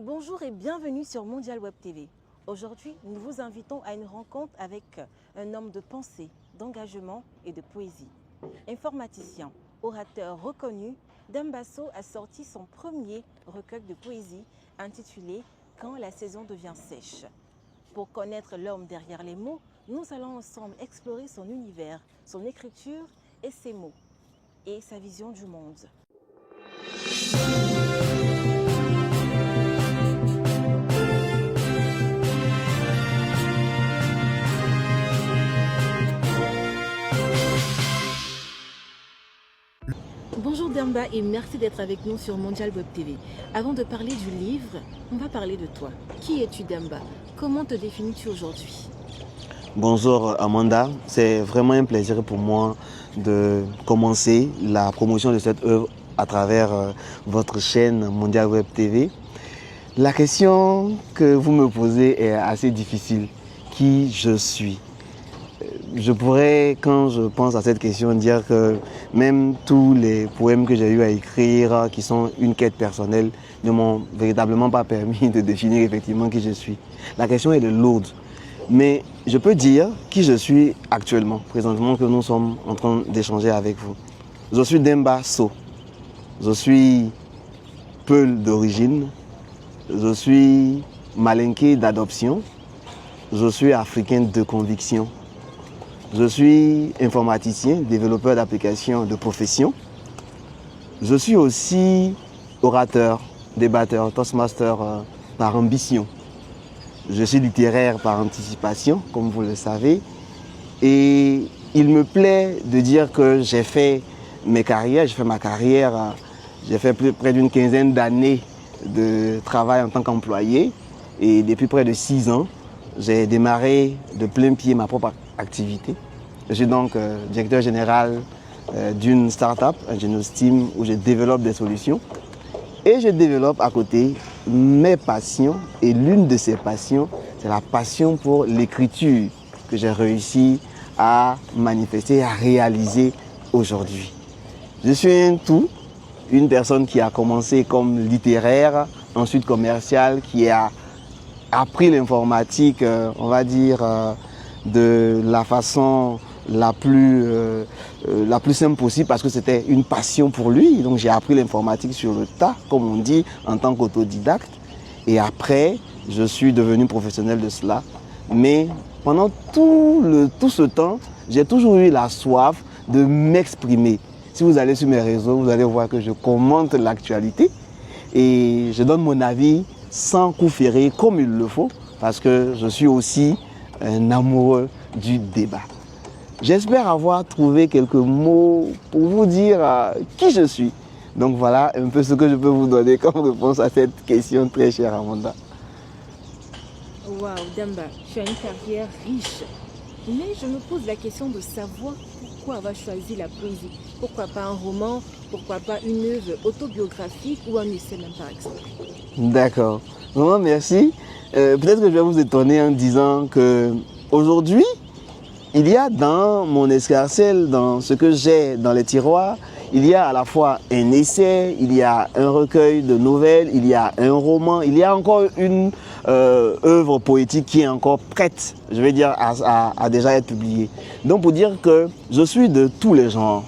Bonjour et bienvenue sur Mondial Web TV. Aujourd'hui, nous vous invitons à une rencontre avec un homme de pensée, d'engagement et de poésie. Informaticien, orateur reconnu, Dembasso a sorti son premier recueil de poésie intitulé « Quand la saison devient sèche ». Pour connaître l'homme derrière les mots, nous allons ensemble explorer son univers, son écriture et ses mots, et sa vision du monde. Bonjour Demba et merci d'être avec nous sur Mondial Web TV. Avant de parler du livre, on va parler de toi. Qui es-tu Demba? Comment te définis-tu aujourd'hui? Bonjour Amanda, c'est vraiment un plaisir pour moi de commencer la promotion de cette œuvre à travers votre chaîne Mondial Web TV. La question que vous me posez est assez difficile. Qui je suis? Je pourrais, quand je pense à cette question, dire que même tous les poèmes que j'ai eu à écrire, qui sont une quête personnelle, ne m'ont véritablement pas permis de définir effectivement qui je suis. La question est lourde, mais je peux dire qui je suis actuellement, présentement que nous sommes en train d'échanger avec vous. Je suis Dembasso, je suis Peul d'origine, je suis Malinké d'adoption, je suis africain de conviction. Je suis informaticien, développeur d'applications de profession. Je suis aussi orateur, débatteur, toastmaster par ambition. Je suis littéraire par anticipation, comme vous le savez. Et il me plaît de dire que j'ai fait ma carrière, j'ai fait près d'une quinzaine d'années de travail en tant qu'employé. Et depuis près de 6 ans, j'ai démarré de plein pied ma propre activité. Je suis donc directeur général d'une start-up, Ingenious Team, où je développe des solutions. Et je développe à côté mes passions. Et l'une de ces passions, c'est la passion pour l'écriture que j'ai réussi à manifester, à réaliser aujourd'hui. Je suis un tout, une personne qui a commencé comme littéraire, ensuite commercial, qui a appris l'informatique, on va dire, de la façon la plus simple possible parce que c'était une passion pour lui. Donc j'ai appris l'informatique sur le tas, comme on dit, en tant qu'autodidacte. Et après, je suis devenu professionnel de cela. Mais pendant tout ce temps, j'ai toujours eu la soif de m'exprimer. Si vous allez sur mes réseaux, vous allez voir que je commente l'actualité et je donne mon avis sans coup ferré, comme il le faut, parce que je suis aussi un amoureux du débat. J'espère avoir trouvé quelques mots pour vous dire qui je suis. Donc voilà un peu ce que je peux vous donner comme réponse à cette question très chère Amanda. Waouh Demba, tu as une carrière riche. Mais je me pose la question de savoir pourquoi avoir choisi la poésie. Pourquoi pas un roman? Pourquoi pas une œuvre autobiographique ou un essai même par exemple? D'accord. Vraiment merci. Peut-être que je vais vous étonner en disant que aujourd'hui, il y a dans mon escarcelle, dans ce que j'ai dans les tiroirs, il y a à la fois un essai, il y a un recueil de nouvelles, il y a un roman, il y a encore une œuvre poétique qui est encore prête, je vais dire, à déjà être publiée. Donc pour dire que je suis de tous les genres.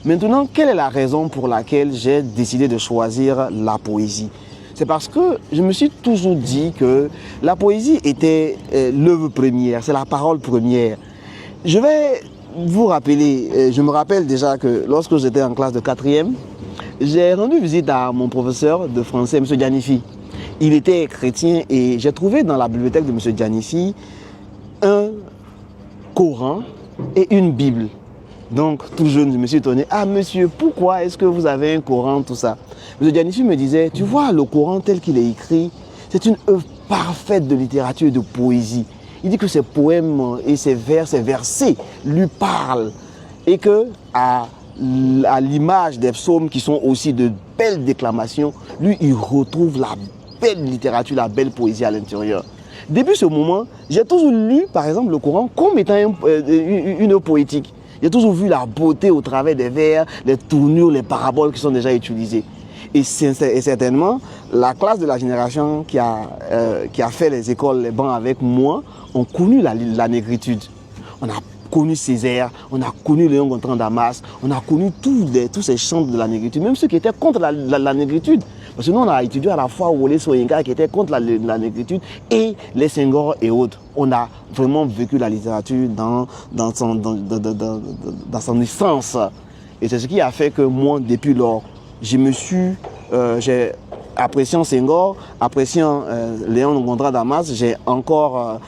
Maintenant, quelle est la raison pour laquelle j'ai décidé de choisir la poésie? C'est parce que je me suis toujours dit que la poésie était l'œuvre première, c'est la parole première. Je vais vous rappeler, je me rappelle déjà que lorsque j'étais en classe de 4e, j'ai rendu visite à mon professeur de français, M. Dianifi. Il était chrétien et j'ai trouvé dans la bibliothèque de M. Dianifi un Coran et une Bible. Donc, tout jeune, je me suis étonné. Ah, monsieur, pourquoi est-ce que vous avez un Coran, tout ça? M. Dianifi me disait, tu vois, le Coran tel qu'il est écrit, c'est une œuvre parfaite de littérature et de poésie. Il dit que ses poèmes et ses vers, ses versets lui parlent. Et que, à l'image des psaumes qui sont aussi de belles déclamations, lui, il retrouve la belle littérature, la belle poésie à l'intérieur. Depuis ce moment, j'ai toujours lu, par exemple, le Coran comme étant une œuvre poétique. J'ai toujours vu la beauté au travers des vers, les tournures, les paraboles qui sont déjà utilisées. Et certainement, la classe de la génération qui a fait les écoles, les bancs avec moi, ont connu la négritude. On a connu Césaire, on a connu Léon Gontran Damas, on a connu tous ces chants de la négritude, même ceux qui étaient contre la négritude. Parce que nous, on a étudié à la fois Wole Soyinka qui était contre la négritude et les Senghor et autres. On a vraiment vécu la littérature dans son essence. Et c'est ce qui a fait que moi, depuis lors, j'ai appréciant Senghor, appréciant Léon Gontran Damas, j'ai encore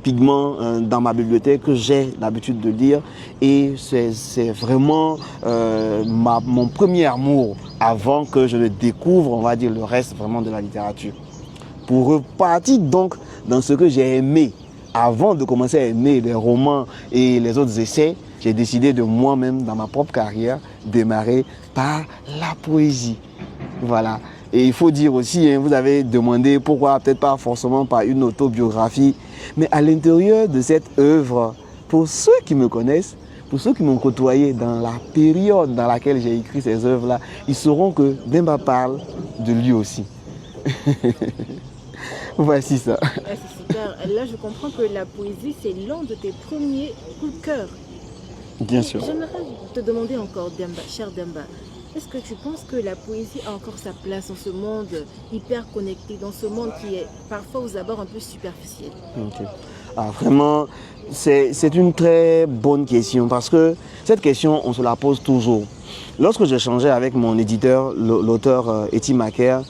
Pigment dans ma bibliothèque que j'ai l'habitude de lire. Et c'est vraiment mon premier amour avant que je ne découvre, on va dire, le reste vraiment de la littérature. Pour repartir donc dans ce que j'ai aimé, avant de commencer à aimer les romans et les autres essais, j'ai décidé de moi-même, dans ma propre carrière, démarrer par la poésie. Voilà. Et il faut dire aussi, vous avez demandé pourquoi, peut-être pas forcément par une autobiographie, mais à l'intérieur de cette œuvre, pour ceux qui me connaissent, pour ceux qui m'ont côtoyé dans la période dans laquelle j'ai écrit ces œuvres-là, ils sauront que Demba parle de lui aussi. Voici ça. C'est super. Là, je comprends que la poésie, c'est l'un de tes premiers coups de cœur. Bien sûr. J'aimerais te demander encore, Demba, cher Demba, est-ce que tu penses que la poésie a encore sa place dans ce monde hyper connecté, dans ce monde qui est parfois aux abords un peu superficiel? Okay. Vraiment, c'est une très bonne question parce que cette question, on se la pose toujours. Lorsque j'échangeais avec mon éditeur, l'auteur Eti Maker,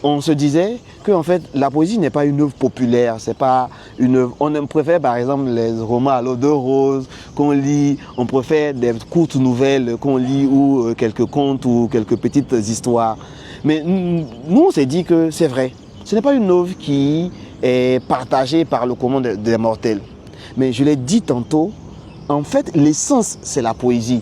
on se disait que en fait, la poésie n'est pas une œuvre populaire, c'est pas une œuvre. On préfère par exemple les romans à l'eau de rose qu'on lit, on préfère des courtes nouvelles qu'on lit ou quelques contes ou quelques petites histoires. Mais nous, on s'est dit que c'est vrai. Ce n'est pas une œuvre qui est partagée par le commun des mortels. Mais je l'ai dit tantôt, en fait, l'essence, c'est la poésie.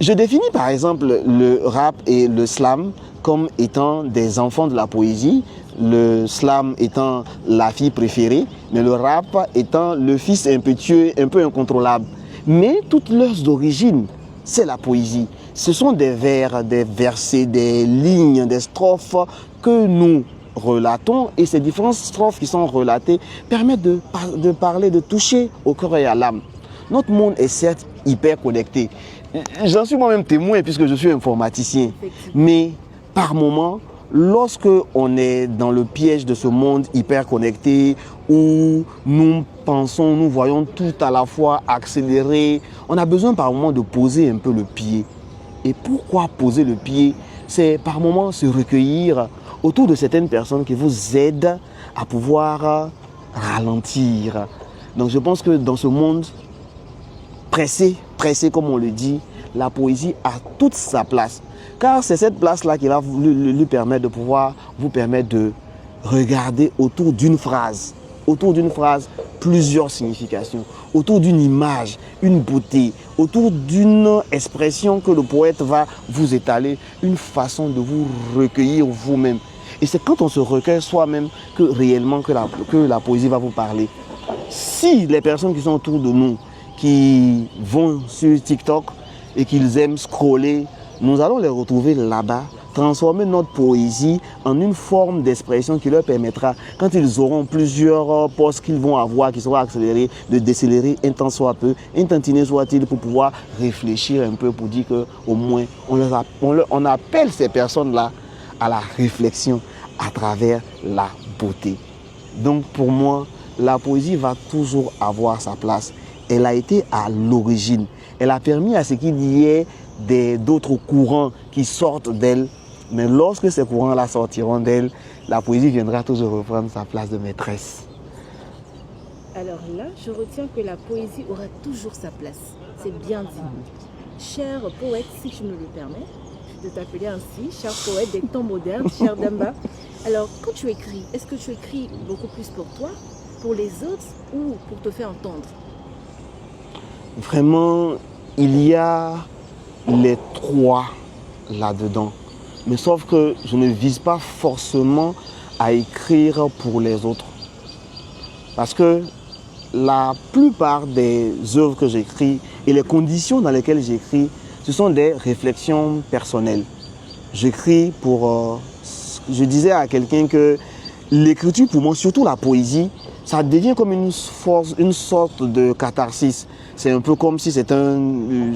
Je définis par exemple le rap et le slam comme étant des enfants de la poésie, le slam étant la fille préférée, mais le rap étant le fils impétueux, un peu incontrôlable. Mais toutes leurs origines, c'est la poésie. Ce sont des vers, des versets, des lignes, des strophes que nous relatons, et ces différentes strophes qui sont relatées permettent de parler, de toucher au cœur et à l'âme. Notre monde est certes hyper connecté. J'en suis moi-même témoin puisque je suis informaticien. Mais par moment, lorsque on est dans le piège de ce monde hyper connecté où nous pensons, nous voyons tout à la fois accéléré, on a besoin par moment de poser un peu le pied. Et pourquoi poser le pied? C'est par moment se recueillir autour de certaines personnes qui vous aident à pouvoir ralentir. Donc je pense que dans ce monde pressé comme on le dit, la poésie a toute sa place. Car c'est cette place-là qui va lui permettre de pouvoir vous permettre de regarder autour d'une phrase, plusieurs significations, autour d'une image, une beauté, autour d'une expression que le poète va vous étaler, une façon de vous recueillir vous-même. Et c'est quand on se recueille soi-même que réellement que la poésie va vous parler. Si les personnes qui sont autour de nous, qui vont sur TikTok et qu'ils aiment scroller, nous allons les retrouver là-bas, transformer notre poésie en une forme d'expression qui leur permettra, quand ils auront plusieurs postes qu'ils vont avoir, qui seront accélérés, de décélérer un temps soit peu, un tantinet soit-il, pour pouvoir réfléchir un peu, pour dire qu'au moins on appelle ces personnes-là à la réflexion à travers la beauté. Donc pour moi, la poésie va toujours avoir sa place. Elle a été à l'origine. Elle a permis à ce qu'il y ait d'autres courants qui sortent d'elle. Mais lorsque ces courants-là sortiront d'elle, la poésie viendra toujours reprendre sa place de maîtresse. Alors là, je retiens que la poésie aura toujours sa place. C'est bien dit. Cher poète, si tu me le permets, de t'appeler ainsi, cher poète des temps modernes, cher Demba. Alors, quand tu écris, est-ce que tu écris beaucoup plus pour toi, pour les autres ou pour te faire entendre? Vraiment, il y a les trois là-dedans. Mais sauf que je ne vise pas forcément à écrire pour les autres. Parce que la plupart des œuvres que j'écris et les conditions dans lesquelles j'écris, ce sont des réflexions personnelles. j'écris pour... je disais à quelqu'un que l'écriture, pour moi, surtout la poésie, ça devient comme une sorte de catharsis. C'est un peu comme si c'était un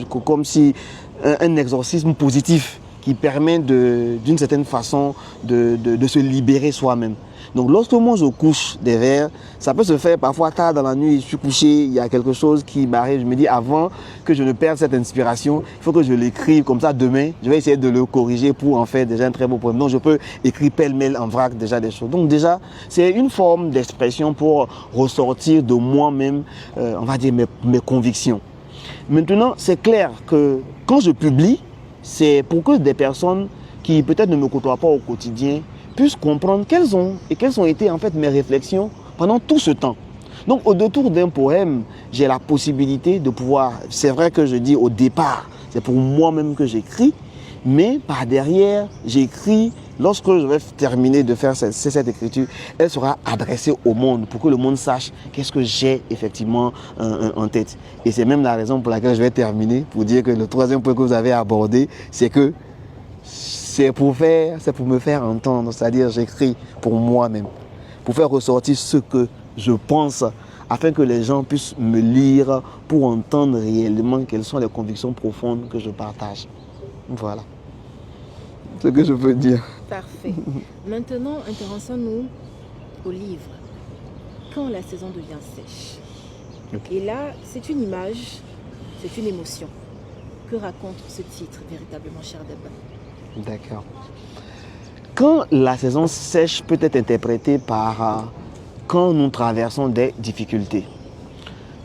exorcisme positif qui permet d'une certaine façon de se libérer soi-même. Donc lorsque moi je couche des vers, ça peut se faire parfois tard dans la nuit, je suis couché, il y a quelque chose qui m'arrive, je me dis avant que je ne perde cette inspiration, il faut que je l'écrive comme ça demain, je vais essayer de le corriger pour en faire déjà un très beau poème. Donc je peux écrire pêle-mêle en vrac déjà des choses. Donc déjà, c'est une forme d'expression pour ressortir de moi-même, on va dire mes convictions. Maintenant, c'est clair que quand je publie, c'est pour que des personnes qui peut-être ne me côtoient pas au quotidien puissent comprendre quelles ont été en fait mes réflexions pendant tout ce temps. Donc au détour d'un poème, j'ai la possibilité de pouvoir, c'est vrai que je dis au départ, c'est pour moi-même que j'écris, mais par derrière, j'écris, lorsque je vais terminer de faire cette écriture, elle sera adressée au monde pour que le monde sache qu'est-ce que j'ai effectivement en tête. Et c'est même la raison pour laquelle je vais terminer, pour dire que le troisième point que vous avez abordé, c'est que c'est pour me faire entendre, c'est-à-dire j'écris pour moi-même, pour faire ressortir ce que je pense, afin que les gens puissent me lire pour entendre réellement quelles sont les convictions profondes que je partage. Voilà ce que je peux dire. Parfait. Maintenant, intéressons-nous au livre. Quand la saison devient sèche. Okay. Et là, c'est une image, c'est une émotion. Que raconte ce titre véritablement, cher Deba? D'accord. Quand la saison sèche peut être interprétée par quand nous traversons des difficultés,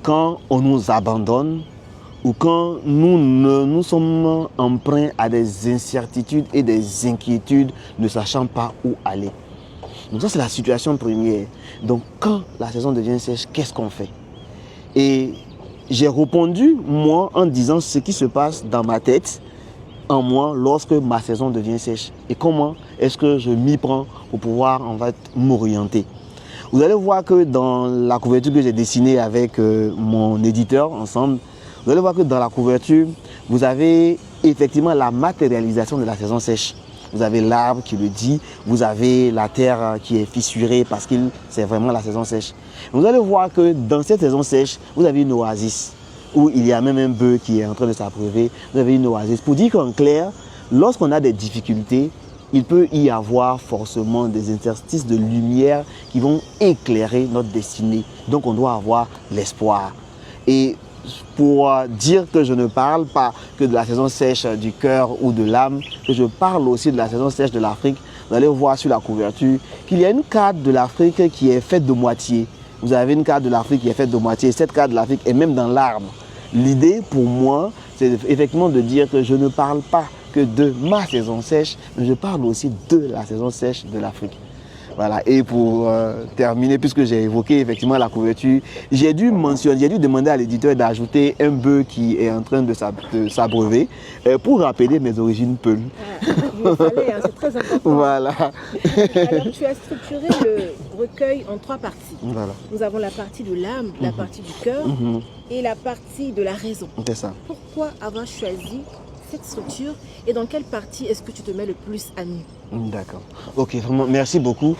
quand on nous abandonne ou quand nous sommes emprunts à des incertitudes et des inquiétudes ne sachant pas où aller. Donc ça, c'est la situation première. Donc quand la saison devient sèche, qu'est-ce qu'on fait? Et j'ai répondu, moi, en disant ce qui se passe dans ma tête, en moi, lorsque ma saison devient sèche. Et comment est-ce que je m'y prends pour pouvoir, m'orienter. Vous allez voir que dans la couverture que j'ai dessinée avec mon éditeur ensemble, vous allez voir que dans la couverture, vous avez effectivement la matérialisation de la saison sèche. Vous avez l'arbre qui le dit, vous avez la terre qui est fissurée parce que c'est vraiment la saison sèche. Vous allez voir que dans cette saison sèche, vous avez une oasis où il y a même un bœuf qui est en train de s'abreuver. Vous avez une oasis. Pour dire qu'en clair, lorsqu'on a des difficultés, il peut y avoir forcément des interstices de lumière qui vont éclairer notre destinée. Donc on doit avoir l'espoir. Et pour dire que je ne parle pas que de la saison sèche du cœur ou de l'âme, que je parle aussi de la saison sèche de l'Afrique, vous allez voir sur la couverture qu'il y a une carte de l'Afrique qui est faite de moitié. Vous avez une carte de l'Afrique qui est faite de moitié. Cette carte de l'Afrique est même dans l'arbre. L'idée pour moi, c'est effectivement de dire que je ne parle pas que de ma saison sèche, mais je parle aussi de la saison sèche de l'Afrique. Voilà. Et pour terminer, puisque j'ai évoqué effectivement la couverture, j'ai dû demander à l'éditeur d'ajouter un bœuf qui est en train de s'abreuver pour rappeler mes origines peules. Il fallait, c'est très important. Voilà. Alors tu as structuré le recueil en 3 parties. Voilà. Nous avons la partie de l'âme, la partie du cœur et la partie de la raison. C'est ça. Pourquoi avoir choisi cette structure et dans quelle partie est-ce que tu te mets le plus à nu? D'accord. Ok, vraiment, merci beaucoup.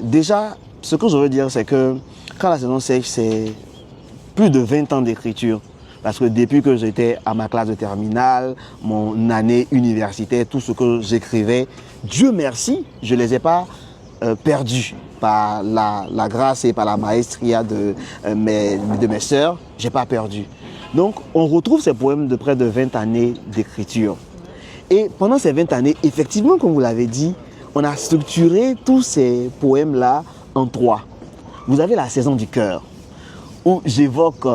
Déjà, ce que je veux dire, c'est que quand la saison sèche, c'est plus de 20 ans d'écriture. Parce que depuis que j'étais à ma classe de terminale, mon année universitaire, tout ce que j'écrivais, Dieu merci, je ne les ai pas perdus par la grâce et par la maestria de mes sœurs. Je n'ai pas perdu. Donc, on retrouve ces poèmes de près de 20 années d'écriture. Et pendant ces 20 années, effectivement, comme vous l'avez dit, on a structuré tous ces poèmes-là en 3. Vous avez la saison du cœur, où j'évoque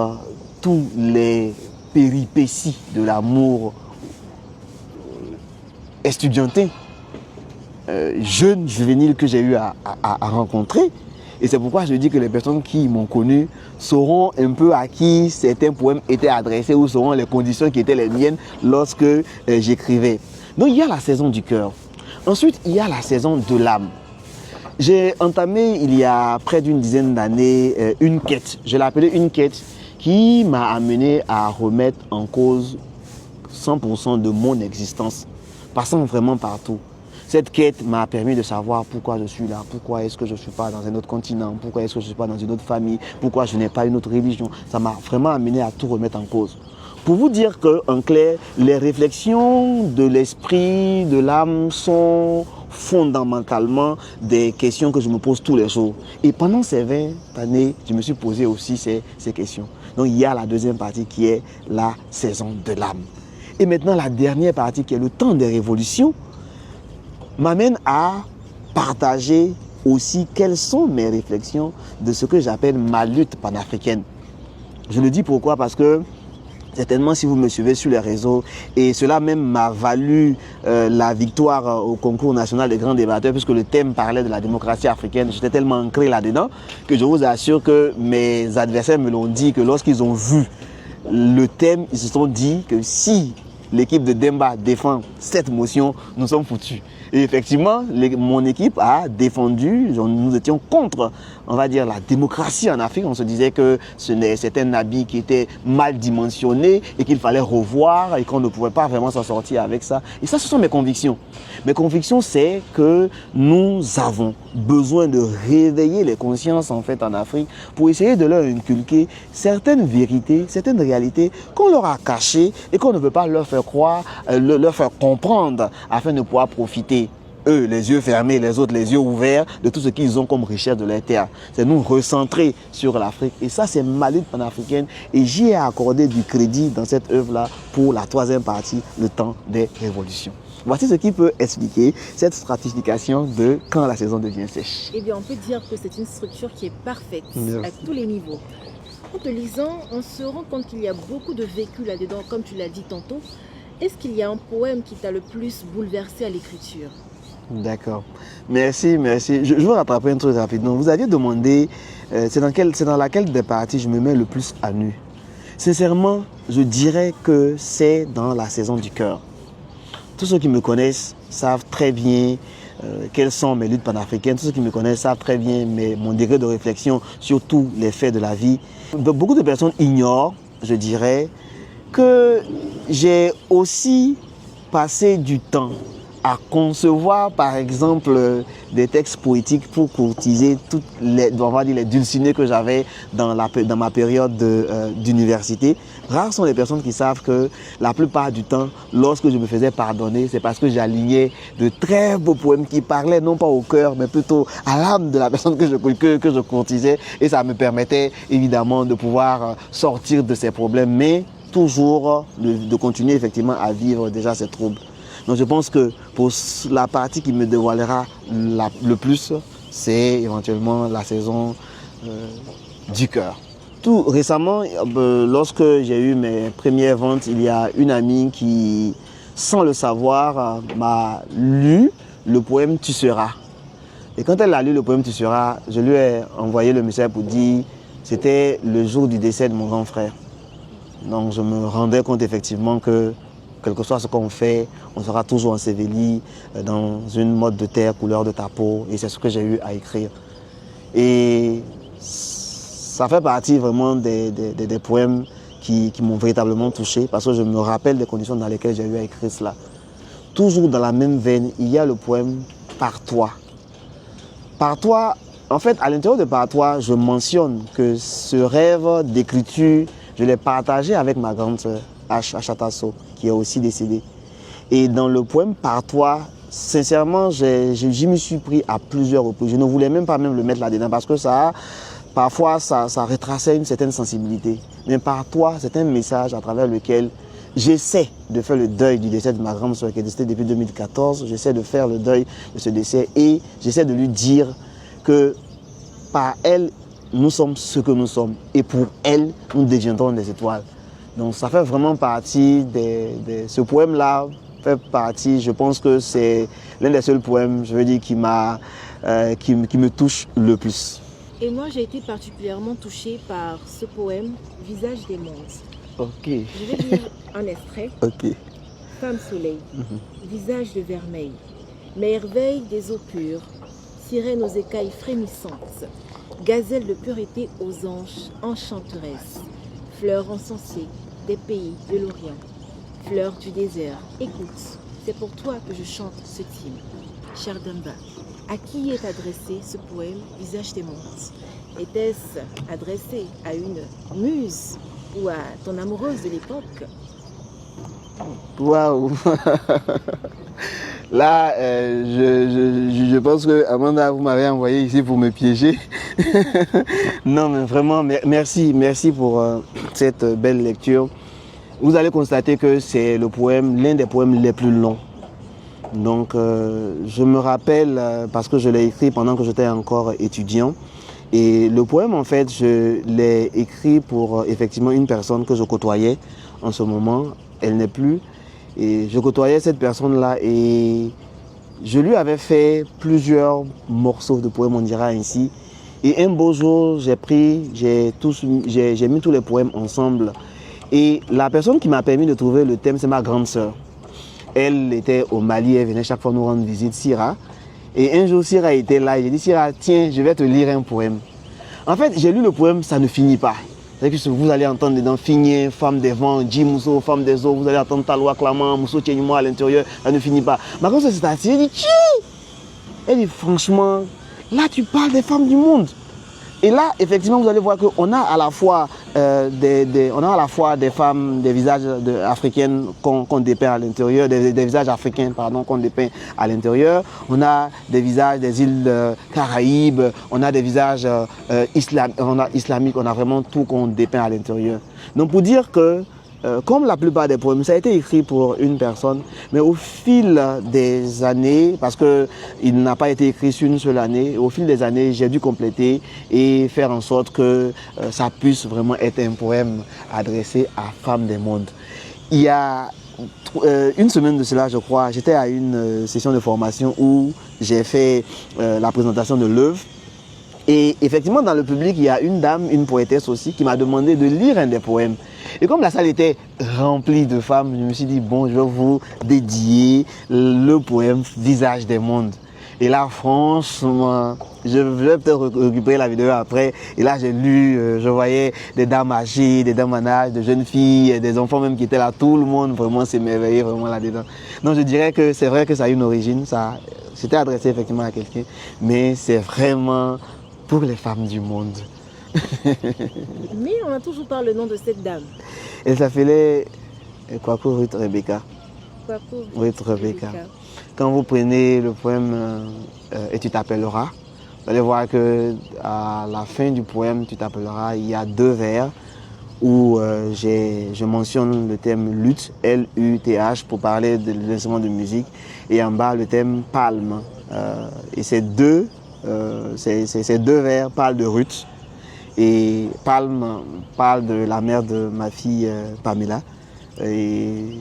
tous les péripéties de l'amour estudiantin, jeune, juvénile que j'ai eu à rencontrer. Et c'est pourquoi je dis que les personnes qui m'ont connu sauront un peu à qui certains poèmes étaient adressés ou sauront les conditions qui étaient les miennes lorsque j'écrivais. Donc il y a la saison du cœur. Ensuite, il y a la saison de l'âme. J'ai entamé il y a près d'une dizaine d'années une quête. Je l'ai appelée une quête qui m'a amené à remettre en cause 100% de mon existence. passant vraiment partout. Cette quête m'a permis de savoir pourquoi je suis là, pourquoi est-ce que je ne suis pas dans un autre continent, pourquoi est-ce que je ne suis pas dans une autre famille, pourquoi je n'ai pas une autre religion. Ça m'a vraiment amené à tout remettre en cause. Pour vous dire qu'en clair, les réflexions de l'esprit, de l'âme sont fondamentalement des questions que je me pose tous les jours. Et pendant ces 20 années, je me suis posé aussi ces questions. Donc il y a la deuxième partie qui est la saison de l'âme. Et maintenant la dernière partie qui est le temps des révolutions m'amène à partager aussi quelles sont mes réflexions de ce que j'appelle ma lutte panafricaine. Je le dis pourquoi? Parce que certainement si vous me suivez sur les réseaux, et cela même m'a valu la victoire au concours national des grands débatteurs, puisque le thème parlait de la démocratie africaine. J'étais tellement ancré là-dedans que je vous assure que mes adversaires me l'ont dit, que lorsqu'ils ont vu le thème, ils se sont dit que si l'équipe de Demba défend cette motion, nous sommes foutus. Et effectivement, mon équipe a défendu, nous étions contre, on va dire, la démocratie en Afrique. On se disait que c'était un habit qui était mal dimensionné et qu'il fallait revoir et qu'on ne pouvait pas vraiment s'en sortir avec ça. Et ça, ce sont mes convictions. Mes convictions, c'est que nous avons besoin de réveiller les consciences en fait en Afrique pour essayer de leur inculquer certaines vérités, certaines réalités qu'on leur a cachées et qu'on ne veut pas leur faire croire, leur faire comprendre afin de pouvoir profiter, eux les yeux fermés, les autres les yeux ouverts, de tout ce qu'ils ont comme richesse de leur terre. C'est nous recentrer sur l'Afrique. Et ça, c'est ma lutte panafricaine. Et j'y ai accordé du crédit dans cette œuvre-là pour la troisième partie, le temps des révolutions. Voici ce qui peut expliquer cette stratification de quand la saison devient sèche. Eh bien, on peut dire que c'est une structure qui est parfaite Merci. à tous les niveaux. En te lisant, on se rend compte qu'il y a beaucoup de vécu là-dedans, comme tu l'as dit tantôt. Est-ce qu'il y a un poème qui t'a le plus bouleversé à l'écriture? D'accord. Merci, merci. Je veux rattraper un truc rapidement. Vous aviez demandé, c'est dans laquelle des parties je me mets le plus à nu. Sincèrement, je dirais que c'est dans la saison du cœur. Tous ceux qui me connaissent savent très bien quelles sont mes luttes panafricaines. Tous ceux qui me connaissent savent très bien mon degré de réflexion sur tous les faits de la vie. Beaucoup de personnes ignorent, je dirais, que j'ai aussi passé du temps à concevoir, par exemple, des textes poétiques pour courtiser toutes les dulcinées que j'avais dans ma période d'université. Rares sont les personnes qui savent que la plupart du temps, lorsque je me faisais pardonner, c'est parce que j'alignais de très beaux poèmes qui parlaient non pas au cœur, mais plutôt à l'âme de la personne que je courtisais. Et ça me permettait évidemment de pouvoir sortir de ces problèmes, mais toujours de continuer effectivement à vivre déjà ces troubles. Donc je pense que pour la partie qui me dévoilera le plus, c'est éventuellement la saison du cœur. Tout récemment, lorsque j'ai eu mes premières ventes, il y a une amie qui, sans le savoir, m'a lu le poème « Tu seras ». Et quand elle a lu le poème « Tu seras », je lui ai envoyé le message pour dire que c'était le jour du décès de mon grand frère. Donc je me rendais compte effectivement que quel que soit ce qu'on fait, on sera toujours enseveli dans une motte de terre couleur de ta peau. Et c'est ce que j'ai eu à écrire. Et ça fait partie vraiment des poèmes qui m'ont véritablement touché, parce que je me rappelle des conditions dans lesquelles j'ai eu à écrire cela. Toujours dans la même veine, il y a le poème « Par toi ». Par toi, en fait, à l'intérieur de Par toi, je mentionne que ce rêve d'écriture, je l'ai partagé avec ma grande sœur, Achatasso, qui est aussi décédée. Et dans le poème Par toi, sincèrement, j'y me suis pris à plusieurs reprises. Je ne voulais même pas le mettre là-dedans parce que parfois, ça retraçait une certaine sensibilité. Mais Par toi, c'est un message à travers lequel j'essaie de faire le deuil du décès de ma grande soeur qui est décédée depuis 2014. J'essaie de faire le deuil de ce décès et j'essaie de lui dire que par elle, nous sommes ce que nous sommes. Et pour elle, nous deviendrons des étoiles. Donc ça fait vraiment partie ce poème-là fait partie, je pense que c'est l'un des seuls poèmes, je veux dire, qui me touche le plus. Et moi, j'ai été particulièrement touchée par ce poème « Visage des mondes ». Ok. Je vais lire un extrait. Ok. Femme soleil, visage de vermeil, merveille des eaux pures, sirène aux écailles frémissantes, gazelle de pureté aux anges enchanteresses, fleurs encensées des pays de l'Orient, fleurs du désert, écoute, c'est pour toi que je chante ce hymne. Cher Damba, à qui est adressé ce poème Visage des mondes? Était-ce adressé à une muse ou à ton amoureuse de l'époque? Waouh. Là, je pense que Amanda, vous m'avez envoyé ici pour me piéger. Non, mais vraiment, merci pour cette belle lecture. Vous allez constater que c'est l'un des poèmes les plus longs. Donc, je me rappelle, parce que je l'ai écrit pendant que j'étais encore étudiant. Et le poème, en fait, je l'ai écrit pour effectivement une personne que je côtoyais en ce moment. Elle n'est plus. Et je côtoyais cette personne-là et je lui avais fait plusieurs morceaux de poèmes, on dira ainsi. Et un beau jour, j'ai mis tous les poèmes ensemble. Et la personne qui m'a permis de trouver le thème, c'est ma grande sœur. Elle était au Mali, elle venait chaque fois nous rendre visite, Syrah. Et un jour, Syrah était là, j'ai dit, Syrah, tiens, je vais te lire un poème. En fait, j'ai lu le poème, ça ne finit pas. C'est-à-dire que vous allez entendre dedans Figné, Femme des vents, Djimousso, Femme des eaux, vous allez entendre Taloua, Claman, Mousso, Tchénimo à l'intérieur, ça ne finit pas. Ma grande sœur s'est assise, elle dit, Tchi! Elle dit, franchement, là tu parles des femmes du monde. Et là, effectivement, vous allez voir qu'on a à la fois des femmes, des visages africaines qu'on dépeint à l'intérieur, des visages africains pardon, qu'on dépeint à l'intérieur. On a des visages des îles Caraïbes, on a des visages islamiques, on a vraiment tout qu'on dépeint à l'intérieur. Donc pour dire que comme la plupart des poèmes, ça a été écrit pour une personne, mais au fil des années, parce qu'il n'a pas été écrit sur une seule année, au fil des années, j'ai dû compléter et faire en sorte que ça puisse vraiment être un poème adressé à Femmes des mondes. Il y a une semaine de cela, je crois, j'étais à une session de formation où j'ai fait la présentation de l'œuvre. Et effectivement, dans le public, il y a une dame, une poétesse aussi, qui m'a demandé de lire un des poèmes. Et comme la salle était remplie de femmes, je me suis dit, bon, je vais vous dédier le poème Visage des mondes. Et là, franchement, je vais peut-être récupérer la vidéo après. Et là, j'ai lu, je voyais des dames âgées, des dames en âge, de jeunes filles, des enfants même qui étaient là. Tout le monde vraiment s'émerveillait vraiment là-dedans. Donc, je dirais que c'est vrai que ça a une origine. C'était adressé effectivement à quelqu'un. Mais c'est vraiment pour les femmes du monde. Mais on n'a toujours pas le nom de cette dame. Elle s'appelait Kwaku Ruth Rebecca. Kwaku Ruth Rebecca. Quand vous prenez le poème Et tu t'appelleras, vous allez voir que à la fin du poème Tu t'appelleras, il y a 2 vers où je mentionne le thème luth, L-U-T-H, pour parler de l'instrument de musique, et en bas le thème palme. Et ces deux vers parlent de Ruth. Et Palme parle de la mère de ma fille Pamela. Et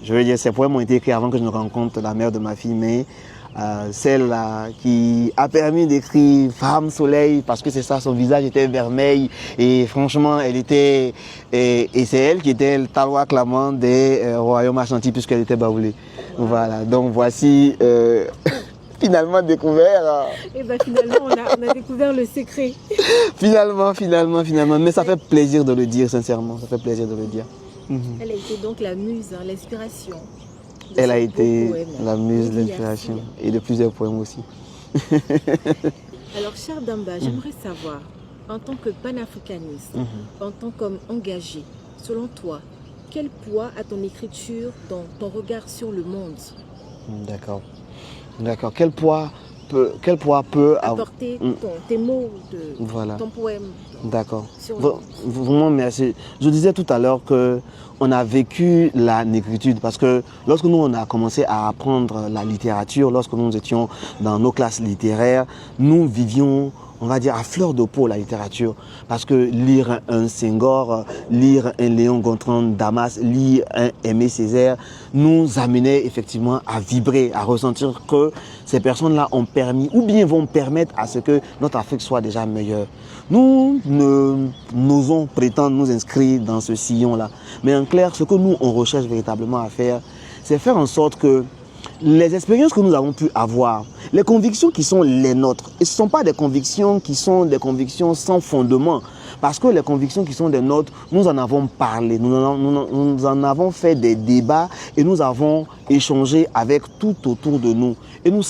je veux dire, ces poèmes ont été écrits avant que je ne rencontre la mère de ma fille, mais celle-là qui a permis d'écrire Femme Soleil, parce que c'est ça, son visage était vermeil. Et franchement, elle était. Et c'est elle qui était le Taloua Claman des royaumes Ashanti, puisqu'elle était baoulée. Voilà, donc voici. Finalement découvert. Et bien finalement, on a découvert le secret. Finalement. Mais ça fait plaisir de le dire, sincèrement. Ça fait plaisir de le dire. Elle a été donc la muse, l'inspiration. Elle a été la muse, l'inspiration. Et de plusieurs poèmes aussi. Alors, cher Damba, j'aimerais savoir, en tant que panafricaniste, en tant qu'homme engagé, selon toi, quel poids a ton écriture dans ton regard sur le monde? D'accord. Quel poids peut apporter tes mots de ton poème? D'accord. Vraiment merci. Je disais tout à l'heure qu'on a vécu la négritude parce que lorsque nous on a commencé à apprendre la littérature, lorsque nous étions dans nos classes littéraires, nous vivions, on va dire, à fleur de peau la littérature. Parce que lire un Senghor, lire un Léon Gontran Damas, lire un Aimé Césaire nous amenait effectivement à vibrer, à ressentir que ces personnes-là ont permis ou bien vont permettre à ce que notre Afrique soit déjà meilleure. Nous n'osons prétendre nous inscrire dans ce sillon-là. Mais en clair, ce que nous, on recherche véritablement à faire, c'est faire en sorte que les expériences que nous avons pu avoir, les convictions qui sont les nôtres, et ce ne sont pas des convictions qui sont des convictions sans fondement. Parce que les convictions qui sont des nôtres, nous en avons parlé, nous en avons fait des débats et nous avons échangé avec tout autour de nous. Et nous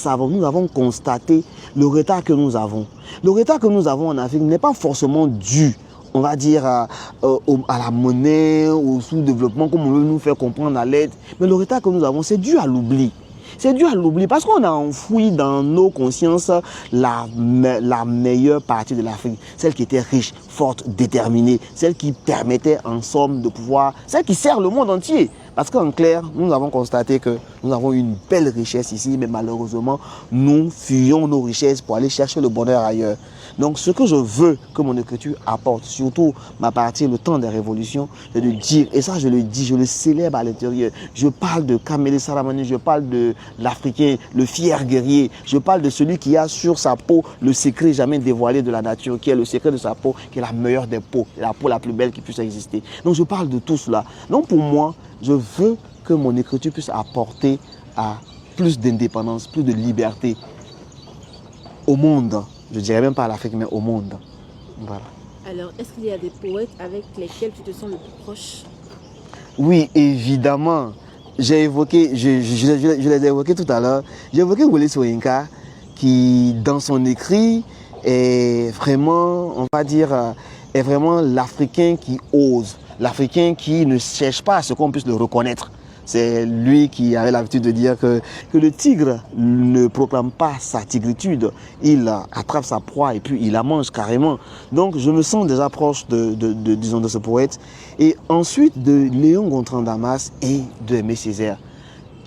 avons constaté le retard que nous avons. Le retard que nous avons en Afrique n'est pas forcément dû, on va dire, à la monnaie, au sous-développement, comme on veut nous faire comprendre à l'aide. Mais le retard que nous avons, c'est dû à l'oubli. C'est dû à l'oubli parce qu'on a enfoui dans nos consciences la meilleure partie de l'Afrique. Celle qui était riche, forte, déterminée. Celle qui permettait en somme de pouvoir... Celle qui sert le monde entier. Parce qu'en clair, nous avons constaté que nous avons une belle richesse ici, mais malheureusement, nous fuyons nos richesses pour aller chercher le bonheur ailleurs. Donc ce que je veux que mon écriture apporte, surtout ma partie, le temps des révolutions, c'est de dire, et ça je le dis, je le célèbre à l'intérieur. Je parle de Kamele Salamani, je parle de l'Africain, le fier guerrier. Je parle de celui qui a sur sa peau le secret jamais dévoilé de la nature, qui est le secret de sa peau, qui est la meilleure des peaux, la peau la plus belle qui puisse exister. Donc je parle de tout cela. Donc pour moi, je veux que mon écriture puisse apporter à plus d'indépendance, plus de liberté au monde. Je ne dirais même pas à l'Afrique, mais au monde. Voilà. Alors, est-ce qu'il y a des poètes avec lesquels tu te sens le plus proche? Oui, évidemment. J'ai évoqué, je les ai évoqués tout à l'heure, j'ai évoqué Wole Soyinka, qui, dans son écrit, est vraiment, on va dire, est vraiment l'Africain qui ose, l'Africain qui ne cherche pas à ce qu'on puisse le reconnaître. C'est lui qui avait l'habitude de dire que le tigre ne proclame pas sa tigritude. Il attrape sa proie et puis il la mange carrément. Donc je me sens déjà proche disons, de ce poète. Et ensuite de Léon Gontran Damas et de Aimé Césaire.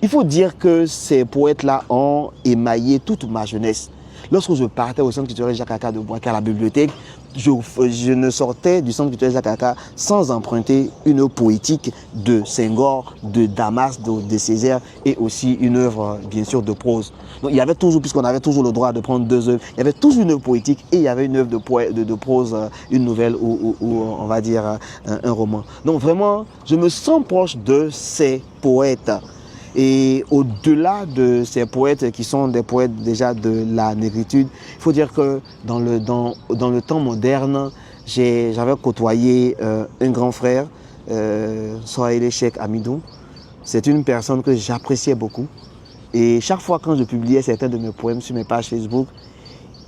Il faut dire que ces poètes-là ont émaillé toute ma jeunesse. Lorsque je partais au centre culturel Jacques Aka de Boaké à la bibliothèque, je ne sortais du centre culturel Jacques Aka sans emprunter une poétique de Senghor, de Damas, de Césaire et aussi une œuvre bien sûr de prose. Donc il y avait toujours, puisqu'on avait toujours le droit de prendre deux œuvres, il y avait toujours une œuvre poétique et il y avait une œuvre de prose, une nouvelle ou on va dire un roman. Donc vraiment, je me sens proche de ces poètes. Et au-delà de ces poètes qui sont des poètes déjà de la négritude, il faut dire que dans le temps moderne, j'avais côtoyé un grand frère, Sohaïlé Cheikh Amidou. C'est une personne que j'appréciais beaucoup. Et chaque fois quand je publiais certains de mes poèmes sur mes pages Facebook,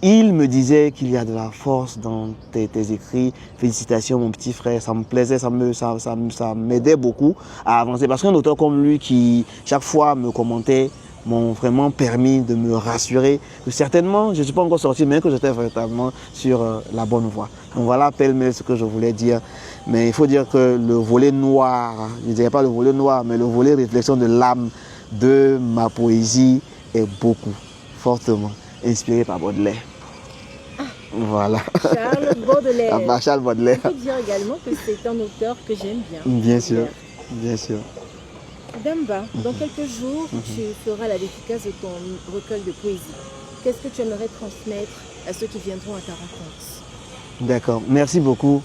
il me disait qu'il y a de la force dans tes écrits. Félicitations mon petit frère, ça me plaisait, ça m'aidait beaucoup à avancer. Parce qu'un auteur comme lui qui chaque fois me commentait m'ont vraiment permis de me rassurer que certainement, je ne suis pas encore sorti, mais que j'étais véritablement sur la bonne voie. Donc voilà pêle-mêle ce que je voulais dire. Mais il faut dire que le volet noir, je ne dirais pas le volet noir, mais le volet réflexion de l'âme de ma poésie est beaucoup, fortement inspiré par Baudelaire. Voilà. Charles Baudelaire. Par Charles Baudelaire. On peut dire également que c'est un auteur que j'aime bien. Bien sûr, bien sûr. Demba, dans quelques jours, tu feras la dédicace de ton recueil de poésie. Qu'est-ce que tu aimerais transmettre à ceux qui viendront à ta rencontre? D'accord, merci beaucoup.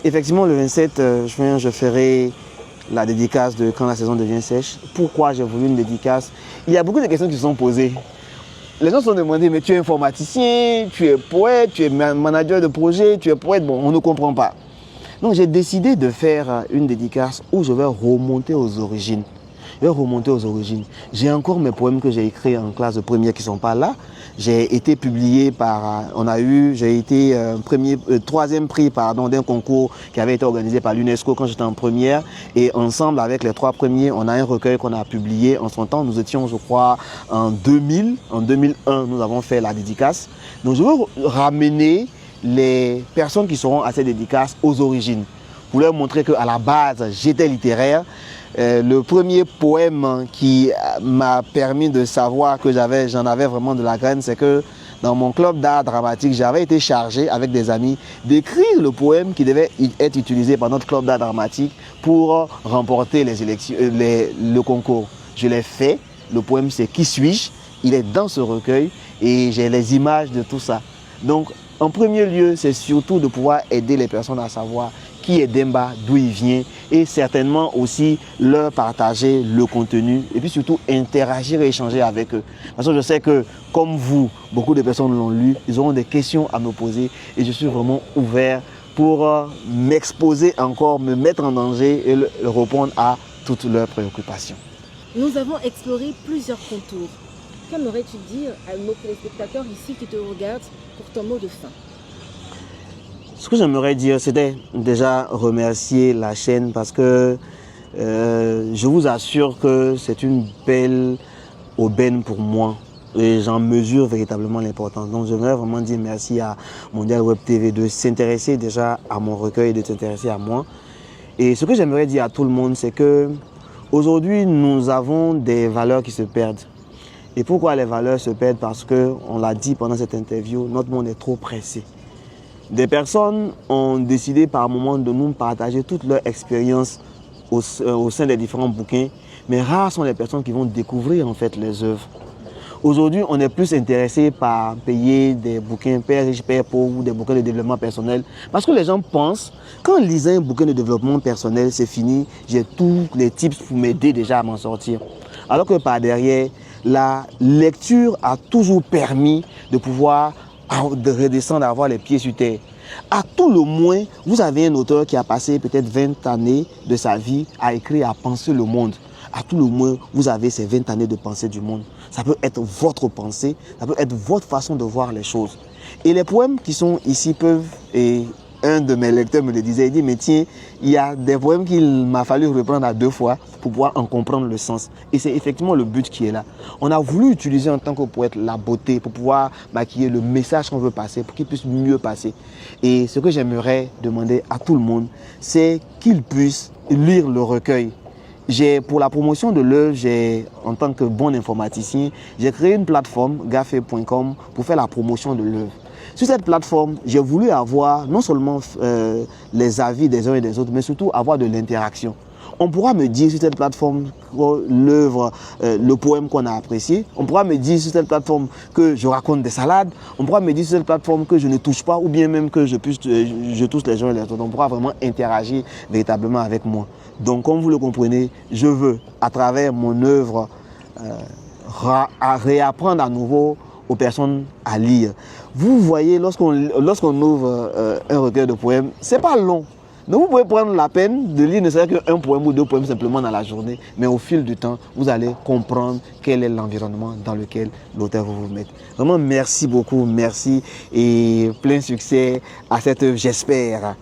Effectivement, le 27 juin, je ferai la dédicace de Quand la saison devient sèche. Pourquoi j'ai voulu une dédicace? Il y a beaucoup de questions qui se sont posées. Les gens se sont demandés, mais tu es informaticien, tu es poète, tu es manager de projet, tu es poète, bon, on ne comprend pas. Donc j'ai décidé de faire une dédicace où je vais remonter aux origines. J'ai encore mes poèmes que j'ai écrits en classe de première qui ne sont pas là. J'ai été publié par, j'ai été troisième prix d'un concours qui avait été organisé par l'UNESCO quand j'étais en première. Et ensemble, avec les trois premiers, on a un recueil qu'on a publié en son temps. Nous étions, je crois, en 2000. En 2001, nous avons fait la dédicace. Donc je veux ramener les personnes qui seront à cette dédicace aux origines. Pour leur montrer qu'à la base, j'étais littéraire. Le premier poème qui m'a permis de savoir que j'en avais vraiment de la graine, c'est que dans mon club d'art dramatique, j'avais été chargé avec des amis d'écrire le poème qui devait être utilisé par notre club d'art dramatique pour remporter les élections, le concours. Je l'ai fait. Le poème, c'est Qui suis-je? Il est dans ce recueil et j'ai les images de tout ça. Donc, en premier lieu, c'est surtout de pouvoir aider les personnes à savoir qui est Demba, d'où il vient, et certainement aussi leur partager le contenu et puis surtout interagir et échanger avec eux. Parce que je sais que, comme vous, beaucoup de personnes l'ont lu, ils auront des questions à me poser et je suis vraiment ouvert pour m'exposer encore, me mettre en danger et répondre à toutes leurs préoccupations. Nous avons exploré plusieurs contours. Qu'aimerais-tu dire à nos téléspectateurs ici qui te regardent pour ton mot de fin? Ce que j'aimerais dire, c'était déjà remercier la chaîne parce que je vous assure que c'est une belle aubaine pour moi et j'en mesure véritablement l'importance. Donc j'aimerais vraiment dire merci à Mondial Web TV de s'intéresser déjà à mon recueil, de s'intéresser à moi. Et ce que j'aimerais dire à tout le monde, c'est que aujourd'hui nous avons des valeurs qui se perdent. Et pourquoi les valeurs se perdent? Parce que, on l'a dit pendant cette interview, notre monde est trop pressé. Des personnes ont décidé par moment de nous partager toute leur expérience au sein des différents bouquins, mais rares sont les personnes qui vont découvrir en fait les œuvres. Aujourd'hui, on est plus intéressé par payer des bouquins Père riche, Père pauvre ou des bouquins de développement personnel parce que les gens pensent qu'en lisant un bouquin de développement personnel, c'est fini, j'ai tous les tips pour m'aider déjà à m'en sortir. Alors que par derrière, la lecture a toujours permis de pouvoir de redescendre, avoir les pieds sur terre. À tout le moins, vous avez un auteur qui a passé peut-être 20 années de sa vie à écrire, à penser le monde. À tout le moins, vous avez ces 20 années de pensée du monde. Ça peut être votre pensée, ça peut être votre façon de voir les choses. Et les poèmes qui sont ici peuvent, et un de mes lecteurs me le disait, il dit, mais tiens, il y a des poèmes qu'il m'a fallu reprendre à 2 fois pour pouvoir en comprendre le sens. Et c'est effectivement le but qui est là. On a voulu utiliser en tant que poète la beauté pour pouvoir maquiller le message qu'on veut passer, pour qu'il puisse mieux passer. Et ce que j'aimerais demander à tout le monde, c'est qu'il puisse lire le recueil. Pour la promotion de l'œuvre, en tant que bon informaticien, j'ai créé une plateforme, gaffe.com, pour faire la promotion de l'œuvre. Sur cette plateforme, j'ai voulu avoir non seulement les avis des uns et des autres, mais surtout avoir de l'interaction. On pourra me dire sur cette plateforme l'œuvre, le poème qu'on a apprécié. On pourra me dire sur cette plateforme que je raconte des salades. On pourra me dire sur cette plateforme que je ne touche pas ou bien même que je touche les gens et les autres. On pourra vraiment interagir véritablement avec moi. Donc, comme vous le comprenez, je veux, à travers mon œuvre, réapprendre à nouveau aux personnes à lire. Vous voyez, lorsqu'on ouvre un recueil de poèmes, c'est pas long. Donc vous pouvez prendre la peine de lire ne serait-ce qu'un poème ou 2 poèmes simplement dans la journée, mais au fil du temps, vous allez comprendre quel est l'environnement dans lequel l'auteur vous met. Vraiment, merci beaucoup, merci et plein succès à cette œuvre, j'espère.